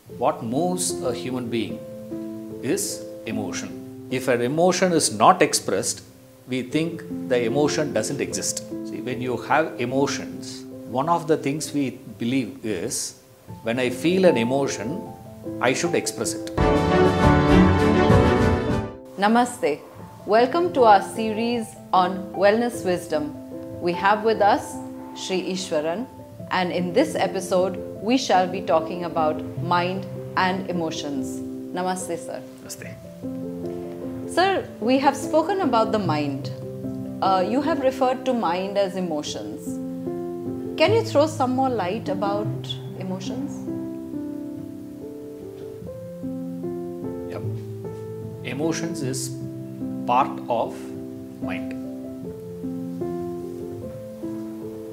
What moves a human being is emotion. If an emotion is not expressed, we think the emotion doesn't exist. See, when you have emotions, one of the things we believe is when I feel an emotion, I should express it. Namaste. Welcome to our series on Wellness Wisdom. We have with us Sri Ishwaran, and in this episode, we shall be talking about mind and emotions. Namaste, sir. Namaste. Sir, we have spoken about the mind. You have referred to mind as emotions. Can you throw some more light about emotions? Yep. Emotions is part of mind.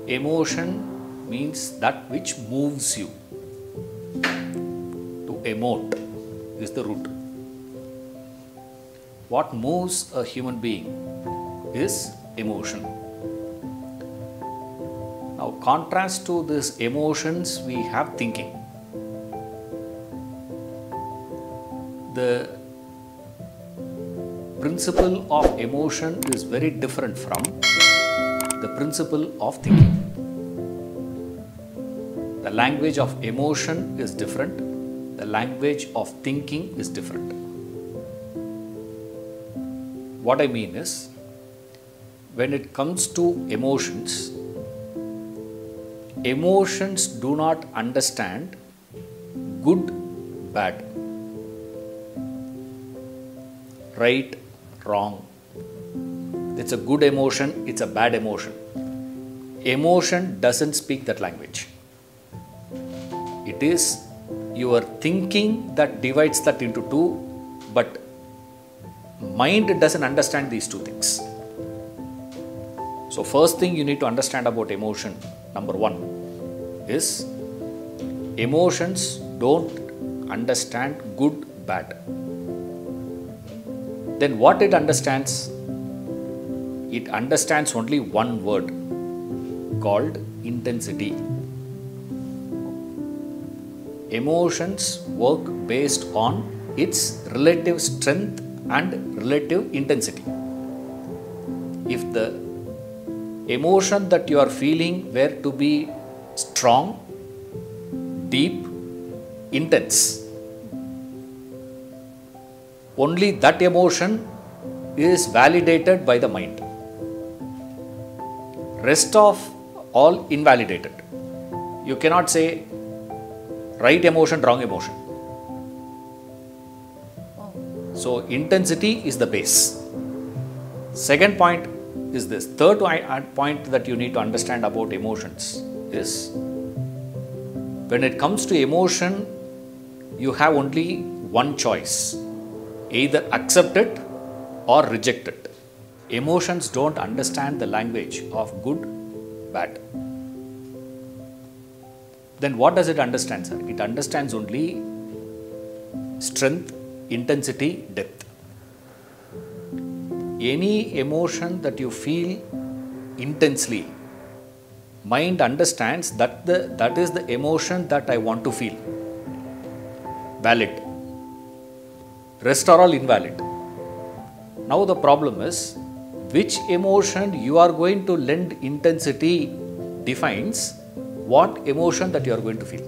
Emotion means that which moves you. To emote is the root. What moves a human being is emotion. Now, contrast to these emotions, we have thinking. The principle of emotion is very different from the principle of thinking. The language of emotion is different. The language of thinking is different. What I mean is, when it comes to emotions, emotions do not understand good, bad, right, wrong. It's a good emotion, it's a bad emotion. Emotion doesn't speak that language. It is your thinking that divides that into two, but mind doesn't understand these two things. So first thing you need to understand about emotion, number one, is emotions don't understand good, bad. Then what it understands? It understands only one word called intensity. Emotions work based on its relative strength and relative intensity. If the emotion that you are feeling were to be strong, deep, intense, only that emotion is validated by the mind. Rest of all invalidated. You cannot say right emotion, wrong emotion. So intensity is the base. Second point is this. Third point that you need to understand about emotions is when it comes to emotion, you have only one choice. Either accept it or reject it. Emotions don't understand the language of good, bad. Then what does it understand, sir? It understands only strength, intensity, depth. Any emotion that you feel intensely, mind understands that that is the emotion that I want to feel. Valid. Rest are all invalid. Now the problem is, which emotion you are going to lend intensity defines what emotion that you are going to feel.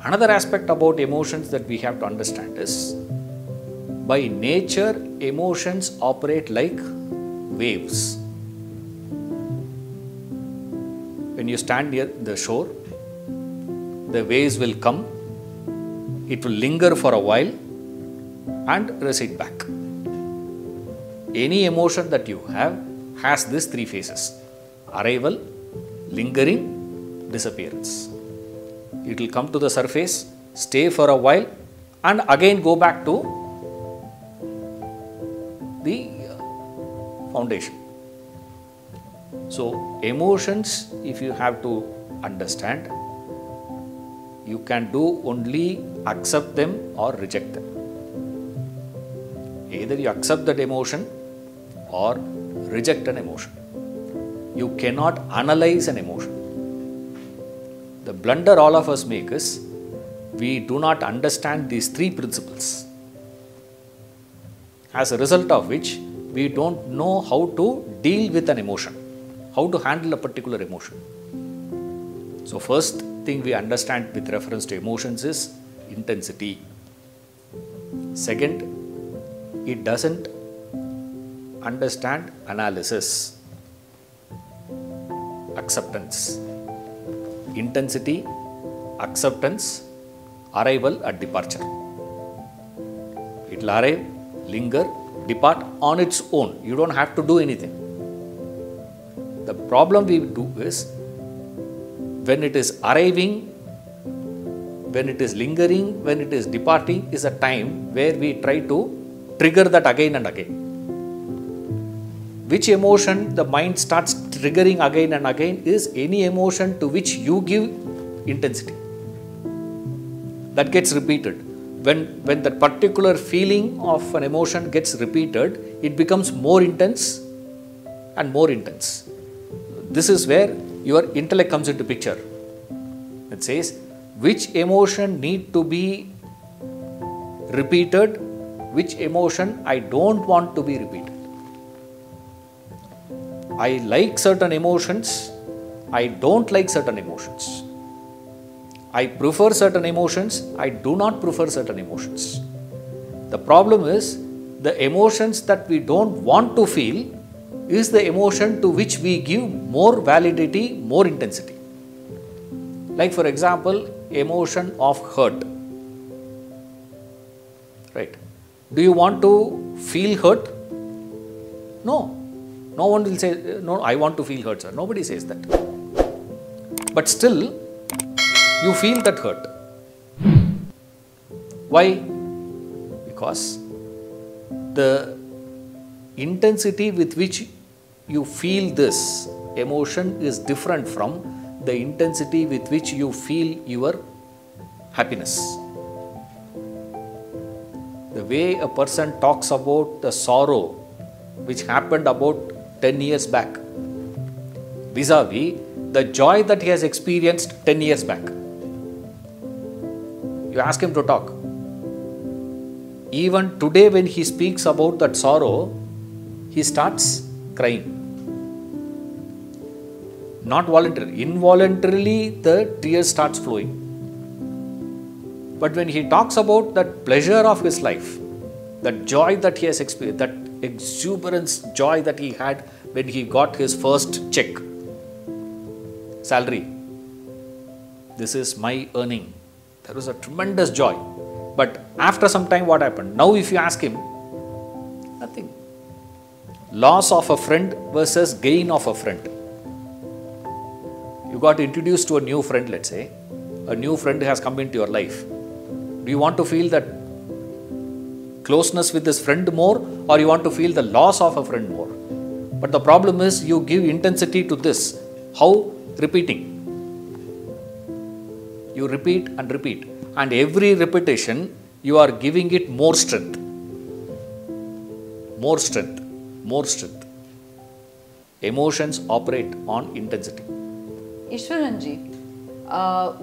Another aspect about emotions that we have to understand is, by nature, emotions operate like waves. When you stand near the shore, the waves will come, it will linger for a while and recede back. Any emotion that you have has these three phases: arrival, lingering, disappearance. It will come to the surface, stay for a while, and again go back to the foundation. So emotions, if you have to understand, you can do only accept them or reject them. Either you accept that emotion or reject an emotion. You cannot analyze an emotion. The blunder all of us make is we do not understand these three principles. As a result of which, we don't know how to deal with an emotion, how to handle a particular emotion. So first thing we understand with reference to emotions is intensity. Second, it doesn't understand analysis, acceptance. Intensity, acceptance, arrival at departure. It will arrive, linger, depart on its own. You don't have to do anything. The problem we do is when it is arriving, when it is lingering, when it is departing is a time where we try to trigger that again and again. Which emotion the mind starts triggering again and again is any emotion to which you give intensity. That gets repeated. When that particular feeling of an emotion gets repeated, it becomes more intense and more intense. This is where your intellect comes into picture. It says, which emotion need to be repeated, which emotion I don't want to be repeated. I like certain emotions, I don't like certain emotions. I prefer certain emotions, I do not prefer certain emotions. The problem is, the emotions that we don't want to feel is the emotion to which we give more validity, more intensity. Like for example, emotion of hurt. Right? Do you want to feel hurt? No. No one will say, no, I want to feel hurt, sir. Nobody says that. But still, you feel that hurt. Why? Because the intensity with which you feel this emotion is different from the intensity with which you feel your happiness. The way a person talks about the sorrow which happened about 10 years back, vis-a-vis the joy that he has experienced 10 years back. You ask him to talk. Even today when he speaks about that sorrow, he starts crying. Not voluntarily, involuntarily the tears starts flowing. But when he talks about that pleasure of his life, that joy that he has experienced, that exuberance joy that he had when he got his first check, salary, this is my earning. There was a tremendous joy. But after some time, what happened? Now if you ask him, nothing. Loss of a friend versus gain of a friend. You got introduced to a new friend, let's say. A new friend has come into your life. Do you want to feel that closeness with this friend more, or you want to feel the loss of a friend more? But the problem is you give intensity to this. How? Repeating. You repeat and repeat. And every repetition, you are giving it more strength. More strength. More strength. Emotions operate on intensity. Ishwaranji,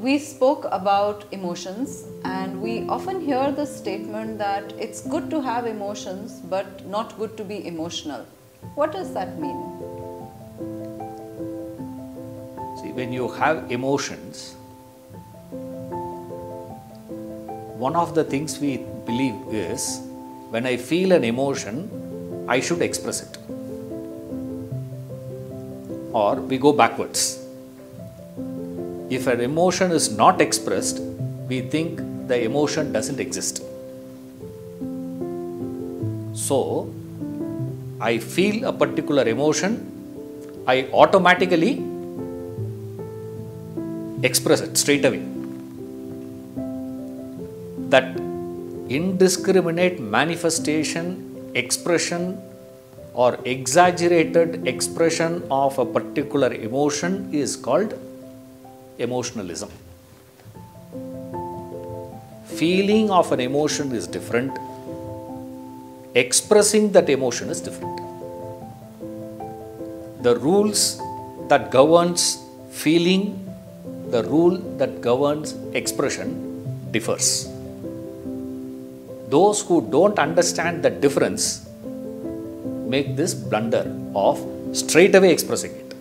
we spoke about emotions and we often hear the statement that it's good to have emotions but not good to be emotional. What does that mean? See, when you have emotions, one of the things we believe is when I feel an emotion, I should express it. Or we go backwards. If an emotion is not expressed, we think the emotion doesn't exist. So, I feel a particular emotion, I automatically express it straight away. That indiscriminate manifestation, expression or exaggerated expression of a particular emotion is called emotionalism. Feeling of an emotion is different. Expressing that emotion is different. The rules that governs feeling the rule that governs expression differs. Those who don't understand the difference make this blunder of straight away expressing it.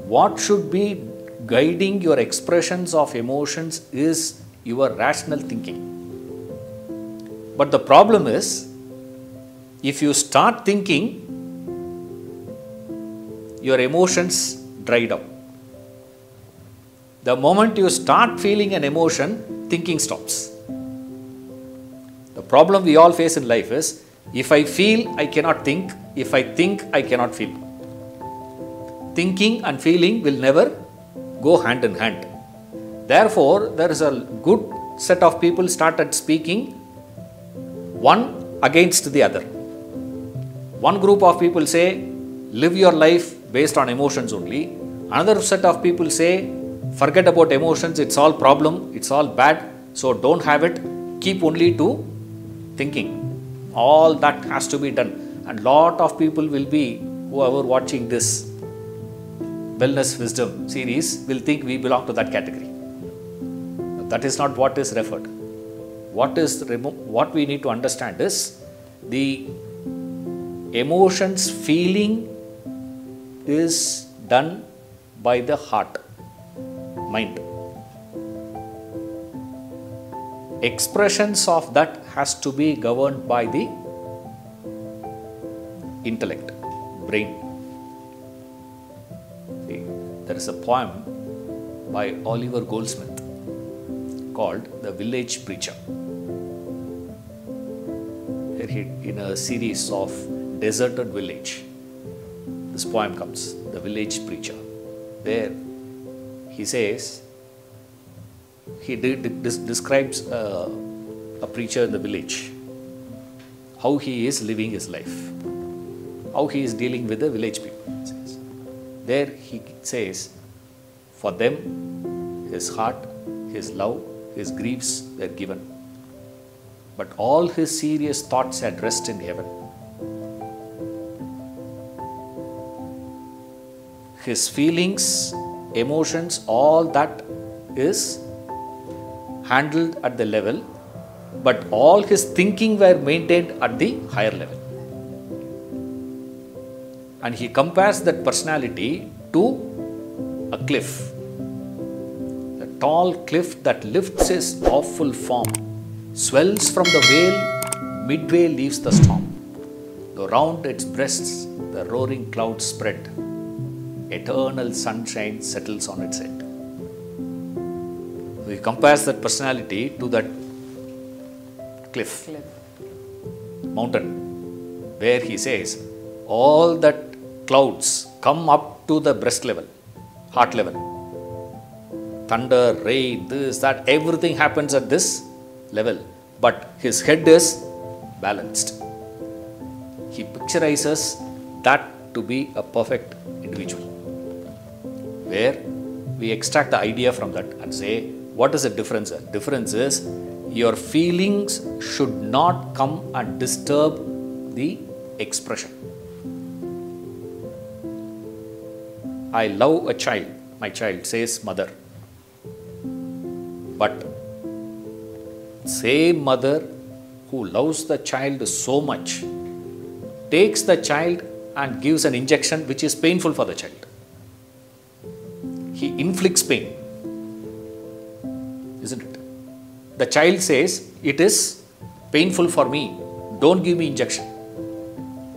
What should be guiding your expressions of emotions is your rational thinking. But the problem is, if you start thinking, your emotions dry down. The moment you start feeling an emotion, thinking stops. The problem we all face in life is, if I feel, I cannot think. If I think, I cannot feel. Thinking and feeling will never go hand in hand. Therefore, there is a good set of people started speaking one against the other. One group of people say, live your life based on emotions only. Another set of people say, forget about emotions, it's all problem, it's all bad, so don't have it, keep only to thinking. All that has to be done. And lot of people will be, whoever watching this Wellness Wisdom series will think we belong to that category. That is not what is referred. What we need to understand is the emotions feeling is done by the heart, mind. Expressions of that has to be governed by the intellect, brain. See, there is a poem by Oliver Goldsmith called The Village Preacher. In a series of deserted village, this poem comes, The Village Preacher. There he says, he describes a preacher in the village, how he is living his life, how he is dealing with the village people. There he says, for them, his heart, his love, his griefs were given, but all his serious thoughts had rest in heaven. His feelings, emotions, all that is handled at the level, but all his thinking were maintained at the higher level. And he compares that personality to a cliff. The tall cliff that lifts his awful form, swells from the vale, midway leaves the storm. Though round its breasts the roaring clouds spread, eternal sunshine settles on its head. He compares that personality to that cliff, mountain, where he says, all that clouds come up to the breast level, heart level. Thunder, rain, this, that, everything happens at this level. But his head is balanced. He picturizes that to be a perfect individual. Where we extract the idea from that and say, what is the difference? The difference is, your feelings should not come and disturb the expression. I love a child, my child, says mother. But same mother who loves the child so much takes the child and gives an injection which is painful for the child. He inflicts pain, isn't it? The child says, it is painful for me, don't give me injection.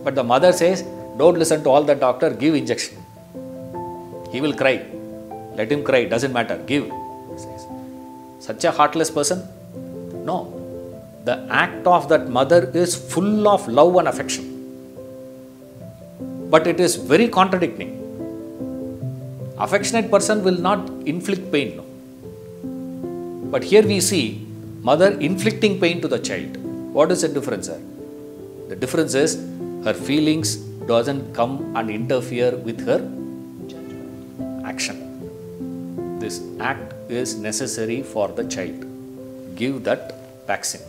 But the mother says, don't listen to all the doctor, give injection. He will cry. Let him cry, doesn't matter, give. Such a heartless person? No. The act of that mother is full of love and affection. But it is very contradicting. Affectionate person will not inflict pain. No. But here we see mother inflicting pain to the child. What is the difference here? The difference is her feelings doesn't come and interfere with her action. This act is necessary for the child. Give that vaccine.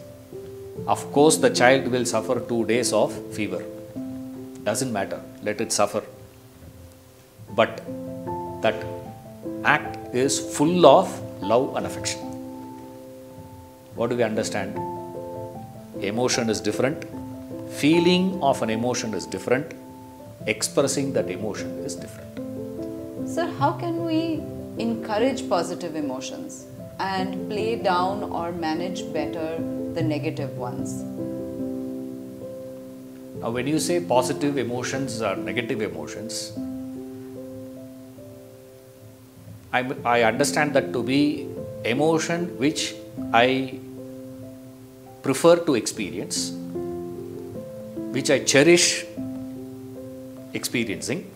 Of course, the child will suffer 2 days of fever. Doesn't matter. Let it suffer. But that act is full of love and affection. What do we understand? Emotion is different. Feeling of an emotion is different. Expressing that emotion is different. Sir, how can we encourage positive emotions and play down or manage better the negative ones? Now, when you say positive emotions or negative emotions, I understand that to be emotion which I prefer to experience, which I cherish experiencing.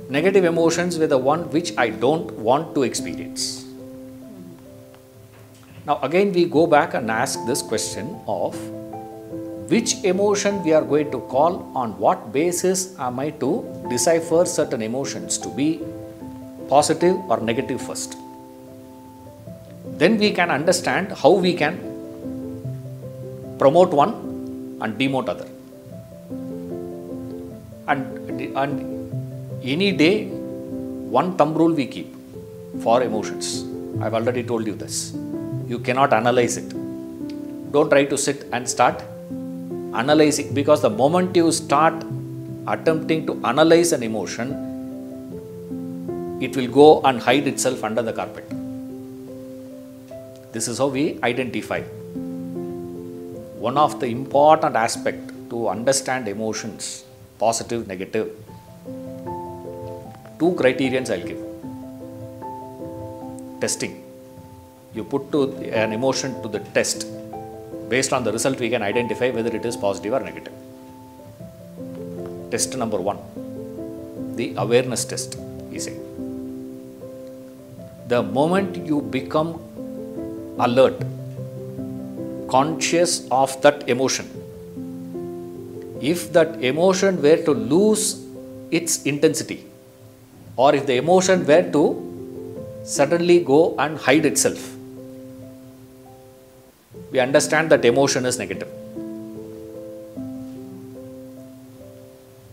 Negative emotions were the one which I don't want to experience. Now again we go back and ask this question of which emotion we are going to call, on what basis am I to decipher certain emotions to be positive or negative first. Then we can understand how we can promote one and demote other. And any day, one thumb rule we keep for emotions. I've already told you this. You cannot analyze it. Don't try to sit and start analyzing, because the moment you start attempting to analyze an emotion, it will go and hide itself under the carpet. This is how we identify. One of the important aspects to understand emotions, positive, negative, two criterions I'll give. Testing. You put an emotion to the test. Based on the result, we can identify whether it is positive or negative. Test number one, the awareness test, he said. The moment you become alert, conscious of that emotion, if that emotion were to lose its intensity, or if the emotion were to suddenly go and hide itself, we understand that emotion is negative.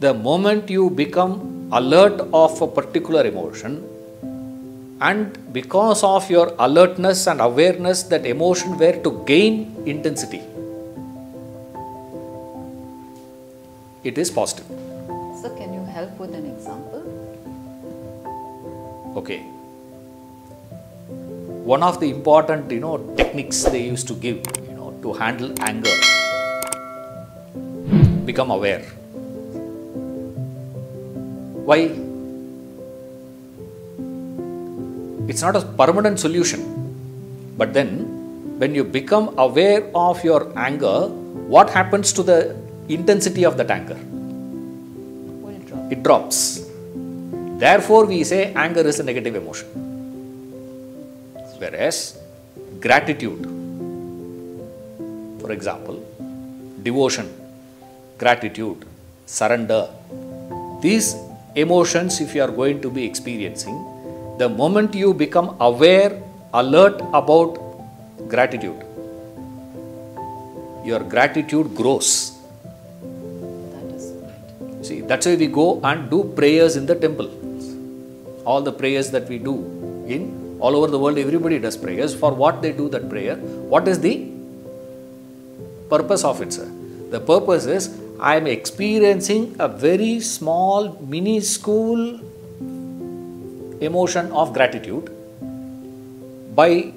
The moment you become alert of a particular emotion, and because of your alertness and awareness that emotion were to gain intensity, it is positive. So can you help with an example? Okay. One of the important, techniques they used to give, to handle anger, become aware. Why? It's not a permanent solution. But then, when you become aware of your anger, what happens to the intensity of that anger? Will drop. It drops. Therefore, we say anger is a negative emotion. Whereas, gratitude, for example, devotion, gratitude, surrender, these emotions, if you are going to be experiencing, the moment you become aware, alert about gratitude, your gratitude grows. That is right. See, that's why we go and do prayers in the temple. All the prayers that we do all over the world, everybody does prayers. For what they do that prayer? What is the purpose of it, sir? The purpose is, I am experiencing a very small, minuscule emotion of gratitude. By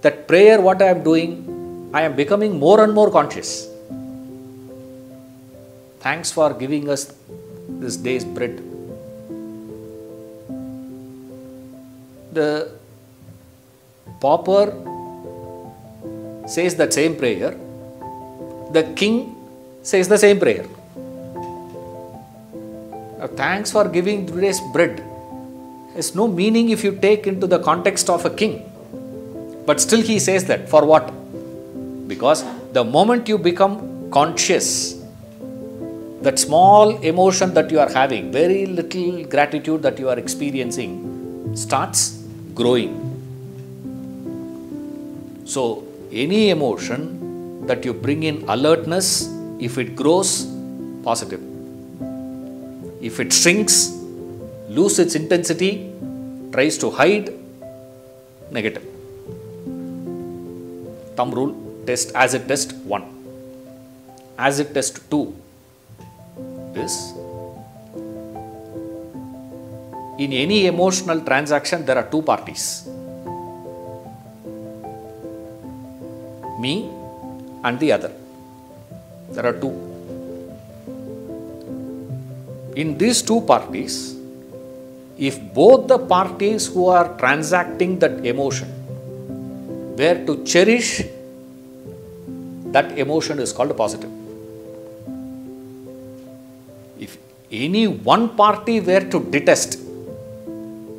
that prayer, what I am doing, I am becoming more and more conscious. Thanks for giving us this day's bread. The pauper says that same prayer. The king says the same prayer. Now, thanks for giving today's bread. There's no meaning if you take into the context of a king. But still he says that. For what? Because the moment you become conscious, that small emotion that you are having, very little gratitude that you are experiencing, starts growing. So, any emotion that you bring in alertness, if it grows, positive. If it shrinks, lose its intensity, tries to hide negative. Thumb rule, test acid test 1. Acid test 2 is, in any emotional transaction there are two parties, me and the other. There are two. In these two parties, if both the parties who are transacting that emotion were to cherish, that emotion is called positive. If any one party were to detest,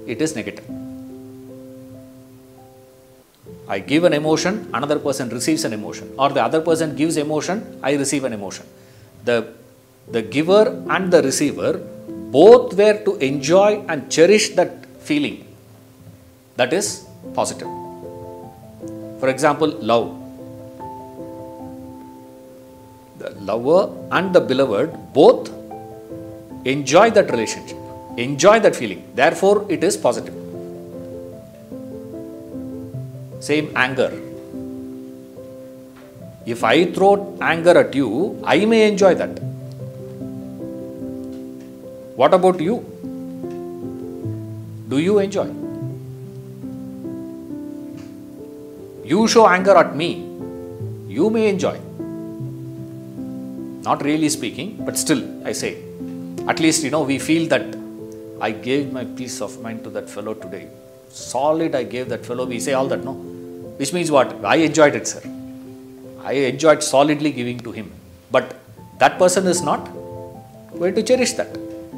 it is negative. I give an emotion, another person receives an emotion, or the other person gives emotion, I receive an emotion. The giver and the receiver both were to enjoy and cherish that feeling. That is positive. For example, love. The lover and the beloved both enjoy that relationship, enjoy that feeling. Therefore, it is positive. Same anger. If I throw anger at you, I may enjoy that. What about you? Do you enjoy? You show anger at me, you may enjoy. Not really speaking, but still, I say, at least, we feel that I gave my peace of mind to that fellow today. Solid, I gave that fellow. We say all that, no? Which means what? I enjoyed it, sir. I enjoyed solidly giving to him. But that person is not going to cherish that.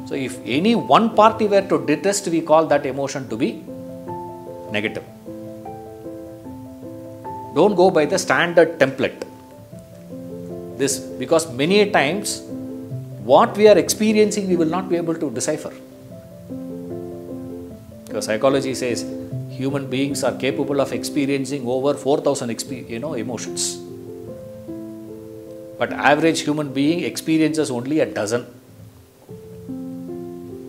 So, if any one party were to detest, we call that emotion to be negative. Don't go by the standard template. This, because many times, what we are experiencing, we will not be able to decipher. Because psychology says, human beings are capable of experiencing over 4,000 emotions. But average human being experiences only a dozen.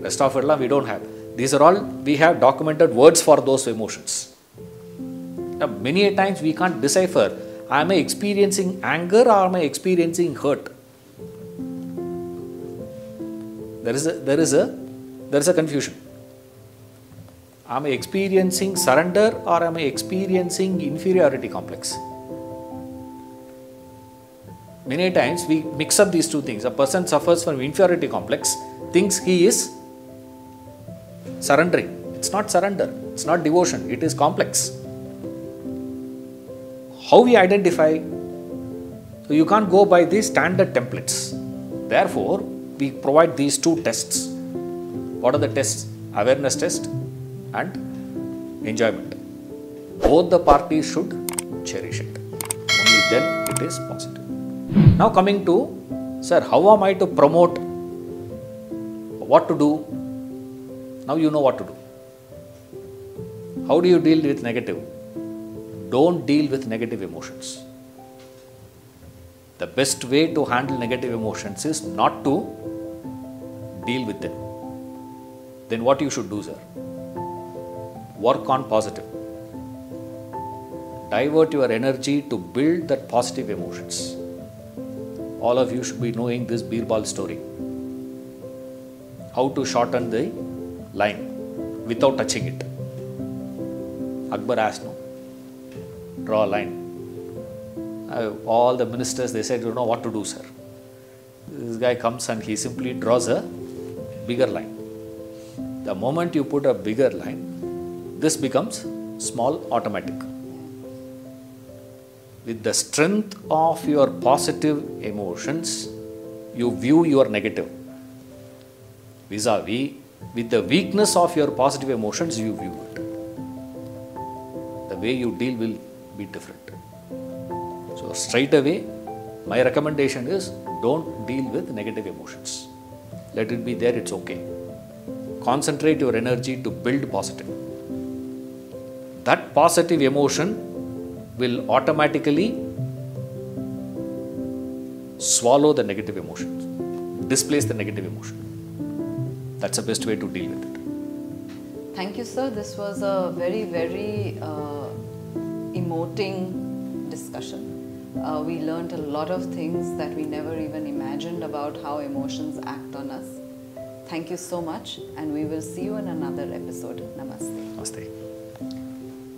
Rest of it we don't have. These are all, we have documented words for those emotions. Now, many times we can't decipher, am I experiencing anger or am I experiencing hurt? There is a confusion. Am I experiencing surrender or am I experiencing inferiority complex? Many times we mix up these two things. A person suffers from inferiority complex, thinks he is surrendering. It's not surrender, it's not devotion, it is complex. How we identify? So you can't go by these standard templates. Therefore, we provide these two tests. What are the tests? Awareness test and enjoyment. Both the parties should cherish it. Only then it is positive. Now coming to, sir, how am I to promote? What to do? Now you know what to do. How do you deal with negative? Don't deal with negative emotions. The best way to handle negative emotions is not to deal with them. Then what you should do, sir? Work on positive. Divert your energy to build that positive emotions. All of you should be knowing this Birbal story. How to shorten the line without touching it. Akbar asked, no? Draw a line. All the ministers, they said, you know what to do, sir. This guy comes and he simply draws a bigger line. The moment you put a bigger line, this becomes small automatic. With the strength of your positive emotions, you view your negative. Vis-a-vis, with the weakness of your positive emotions, you view it. The way you deal will be different. So straight away, my recommendation is don't deal with negative emotions. Let it be there, it's okay. Concentrate your energy to build positive. That positive emotion will automatically swallow the negative emotions, displace the negative emotion. That's the best way to deal with it. Thank you, sir. This was a very, very emoting discussion. We learned a lot of things that we never even imagined about how emotions act on us. Thank you so much, and we will see you in another episode. Namaste. Namaste.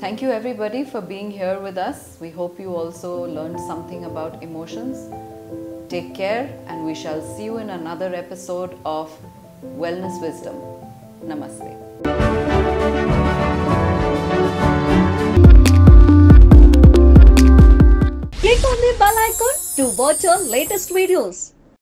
Thank you everybody for being here with us. We hope you also learned something about emotions. Take care, and we shall see you in another episode of Wellness Wisdom. Namaste. Click on the bell icon to watch our latest videos.